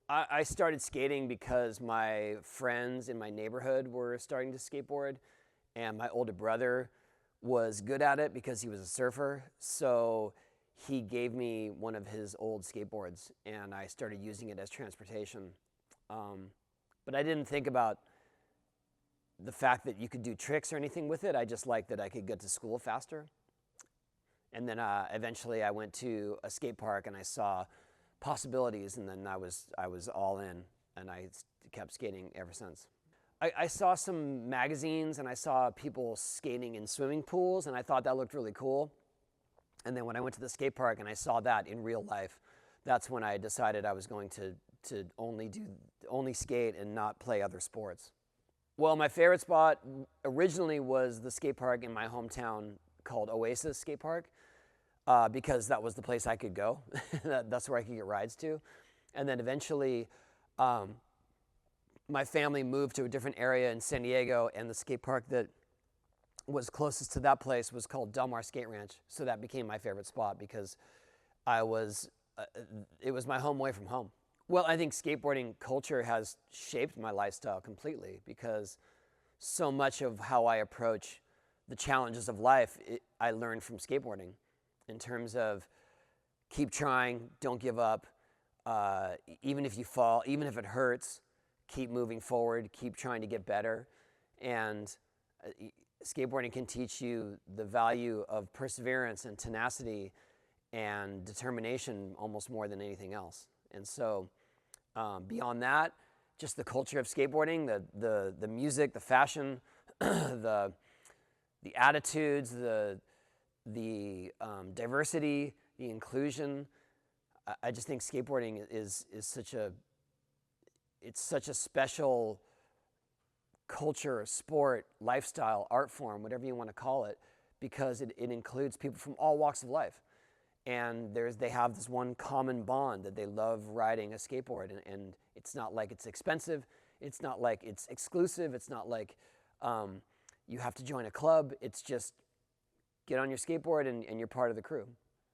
I started skating because my friends in my neighborhood were starting to skateboard, and my older brother was good at it because he was a surfer. So he gave me one of his old skateboards, and I started using it as transportation. But I didn't think about the fact that you could do tricks or anything with it. I just liked that I could get to school faster. And then eventually I went to a skate park and I saw possibilities, and then I was all in, and I kept skating ever since. I saw some magazines and I saw people skating in swimming pools, and I thought that looked really cool. And then when I went to the skate park and I saw that in real life, that's when I decided I was going to only skate and not play other sports. Well, my favorite spot originally was the skate park in my hometown called Oasis Skate Park, because that was the place I could go. That's where I could get rides to. And then eventually, my family moved to a different area in San Diego, and the skate park that was closest to that place was called Del Mar Skate Ranch. So that became my favorite spot because it was my home away from home. Well, I think skateboarding culture has shaped my lifestyle completely, because so much of how I approach the challenges of life, I learned from skateboarding, in terms of keep trying, don't give up, even if you fall, even if it hurts, keep moving forward, keep trying to get better. And skateboarding can teach you the value of perseverance and tenacity and determination almost more than anything else. And so beyond that, just the culture of skateboarding, the music, the fashion, the attitudes, the diversity, the inclusion. I just think skateboarding is such a special culture, sport, lifestyle, art form, whatever you want to call it, because it includes people from all walks of life. And they have this one common bond that they love riding a skateboard. And it's not like it's expensive. It's not like it's exclusive. It's not like you have to join a club. It's just get on your skateboard and you're part of the crew.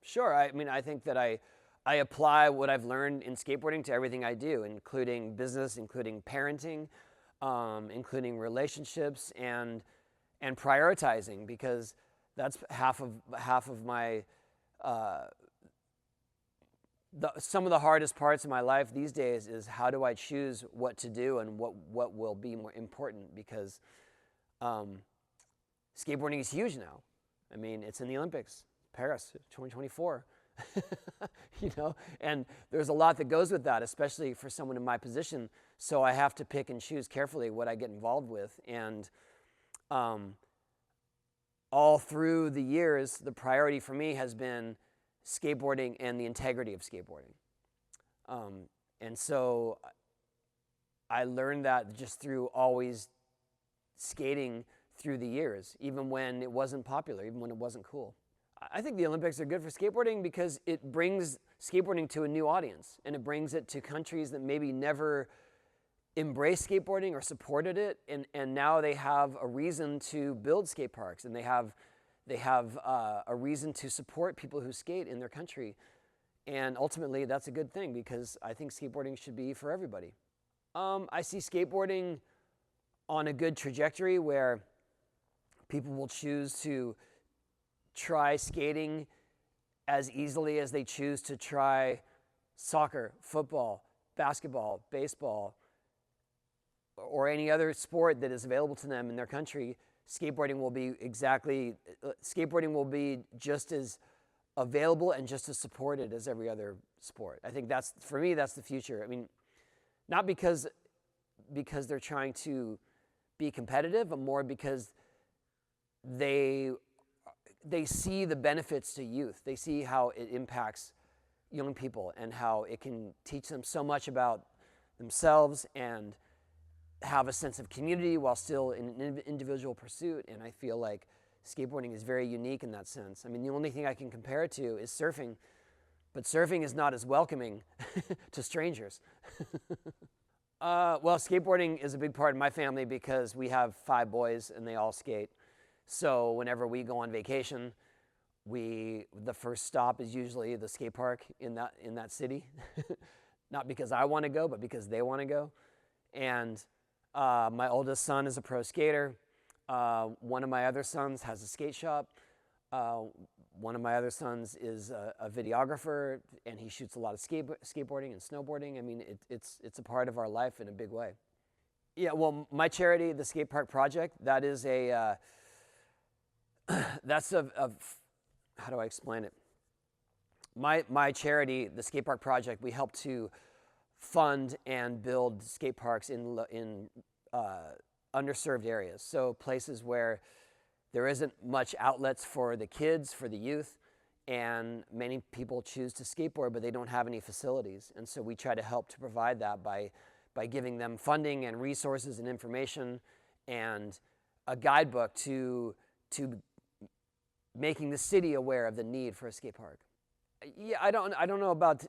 Sure, I mean, I think that I apply what I've learned in skateboarding to everything I do, including business, including parenting, including relationships, and prioritizing, because that's half of my some of the hardest parts of my life these days is how do I choose what to do and what will be more important, because skateboarding is huge now. I mean, it's in the Olympics, Paris 2024. And there's a lot that goes with that, especially for someone in my position. So I have to pick and choose carefully what I get involved with. And all through the years, the priority for me has been skateboarding and the integrity of skateboarding. And so I learned that just through always skating through the years, even when it wasn't popular, even when it wasn't cool. I think the Olympics are good for skateboarding because it brings skateboarding to a new audience, and it brings it to countries that maybe never embraced skateboarding or supported it, and now they have a reason to build skate parks, and they have a reason to support people who skate in their country. And ultimately, that's a good thing, because I think skateboarding should be for everybody. I see skateboarding on a good trajectory where people will choose to try skating as easily as they choose to try soccer, football, basketball, baseball, or any other sport that is available to them in their country. Skateboarding will be just as available and just as supported as every other sport. I think for me, that's the future. I mean, not because they're trying to be competitive, but more because they see the benefits to youth. They see how it impacts young people and how it can teach them so much about themselves and have a sense of community while still in an individual pursuit. And I feel like skateboarding is very unique in that sense. I mean, the only thing I can compare it to is surfing, but surfing is not as welcoming to strangers. Well, skateboarding is a big part of my family because we have 5 boys and they all skate. So whenever we go on vacation, the first stop is usually the skate park in that city. not because I want to go, but because they want to go. And my oldest son is a pro skater. One of my other sons has a skate shop. One of my other sons is a videographer, and he shoots a lot of skateboarding and snowboarding. I mean, it's a part of our life in a big way. Yeah, well, my charity, the Skate Park Project, that is that's how do I explain it? My charity, the Skate Park Project, we help to fund and build skate parks in underserved areas. So places where there isn't much outlets for the kids, for the youth, and many people choose to skateboard, but they don't have any facilities. And so we try to help to provide that by giving them funding and resources and information and a guidebook to making the city aware of the need for a skate park. Yeah, I don't know about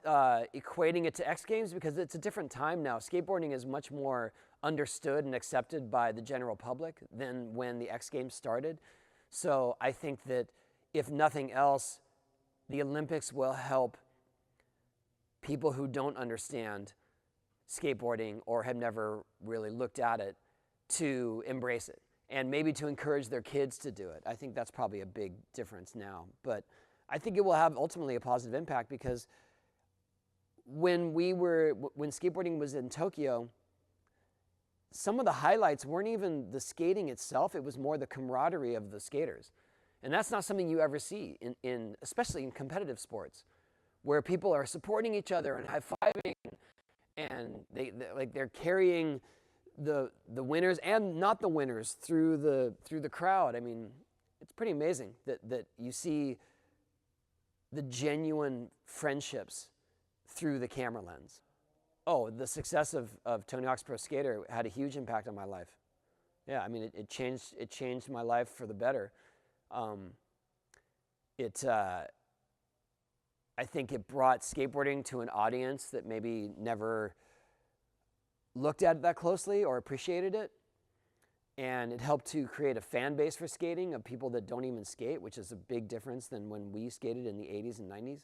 equating it to X Games because it's a different time now. Skateboarding is much more understood and accepted by the general public than when the X Games started. So I think that if nothing else, the Olympics will help people who don't understand skateboarding or have never really looked at it to embrace it and maybe to encourage their kids to do it. I think that's probably a big difference now. But I think it will have ultimately a positive impact because when skateboarding was in Tokyo, some of the highlights weren't even the skating itself, it was more the camaraderie of the skaters. And that's not something you ever see in especially in competitive sports, where people are supporting each other and high-fiving, and they're carrying the winners and not the winners through the crowd. I mean, it's pretty amazing that you see the genuine friendships through the camera lens. Oh, the success of Tony Hawk's Pro Skater had a huge impact on my life. Yeah, I mean, it changed my life for the better. I think it brought skateboarding to an audience that maybe never looked at it that closely or appreciated it. And it helped to create a fan base for skating of people that don't even skate, which is a big difference than when we skated in the 80s and 90s.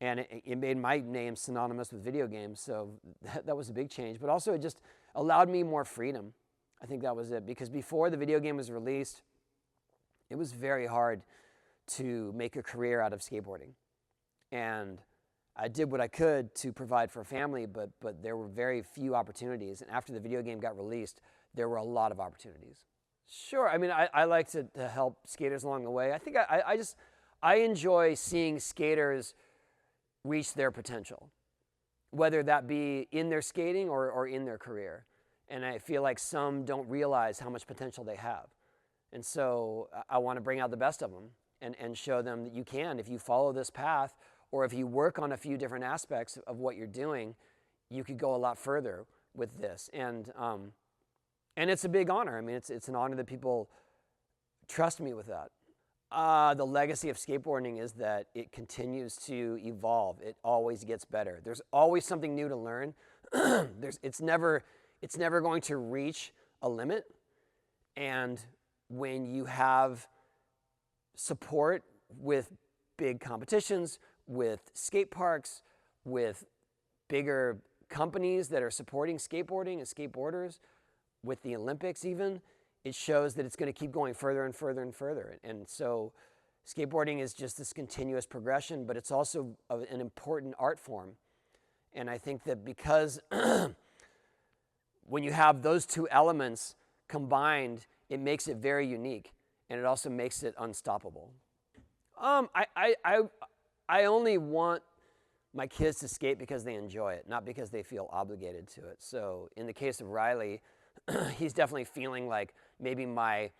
And it made my name synonymous with video games, so that was a big change. But also it just allowed me more freedom. I think that was it, because before the video game was released, it was very hard to make a career out of skateboarding. And I did what I could to provide for a family, but there were very few opportunities. And after the video game got released, there were a lot of opportunities. Sure, I mean, I like to help skaters along the way. I think I enjoy seeing skaters reach their potential, whether that be in their skating or in their career. And I feel like some don't realize how much potential they have. And so I want to bring out the best of them and show them that you can, if you follow this path, or if you work on a few different aspects of what you're doing, you could go a lot further with this. And it's a big honor. I mean, it's an honor that people trust me with that. The legacy of skateboarding is that it continues to evolve. It always gets better. There's always something new to learn. It's never going to reach a limit. And when you have support with big competitions, with skate parks, with bigger companies that are supporting skateboarding and skateboarders, with the Olympics even, it shows that it's going to keep going further and further and further. And so skateboarding is just this continuous progression, but it's also an important art form. And I think that because when you have those two elements combined, it makes it very unique, and it also makes it unstoppable. I only want my kids to skate because they enjoy it, not because they feel obligated to it. So in the case of Riley, he's definitely feeling like maybe my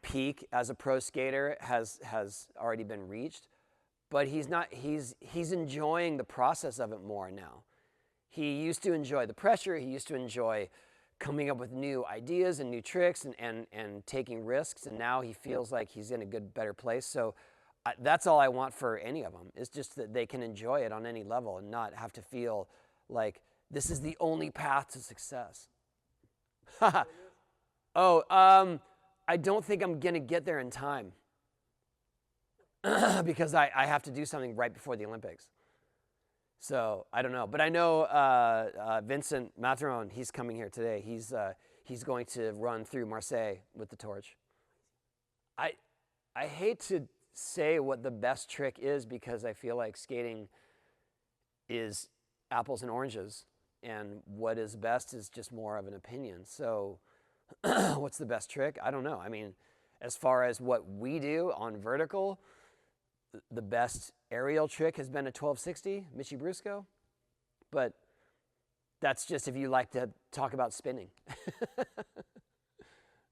peak as a pro skater has already been reached, but he's enjoying the process of it more now. He used to enjoy the pressure. He used to enjoy coming up with new ideas and new tricks and taking risks, and now he feels like he's in a better place. So that's all I want for any of them, is just that they can enjoy it on any level and not have to feel like this is the only path to success. I don't think I'm going to get there in time because I have to do something right before the Olympics. So I don't know, but I know Vincent Matron. He's coming here today. He's going to run through Marseille with the torch. I I hate to say what the best trick is because I feel like skating is apples and oranges, and what is best is just more of an opinion. So, what's the best trick? I don't know. I mean, as far as what we do on vertical, the best aerial trick has been a 1260, Michi Brusco, but that's just if you like to talk about spinning.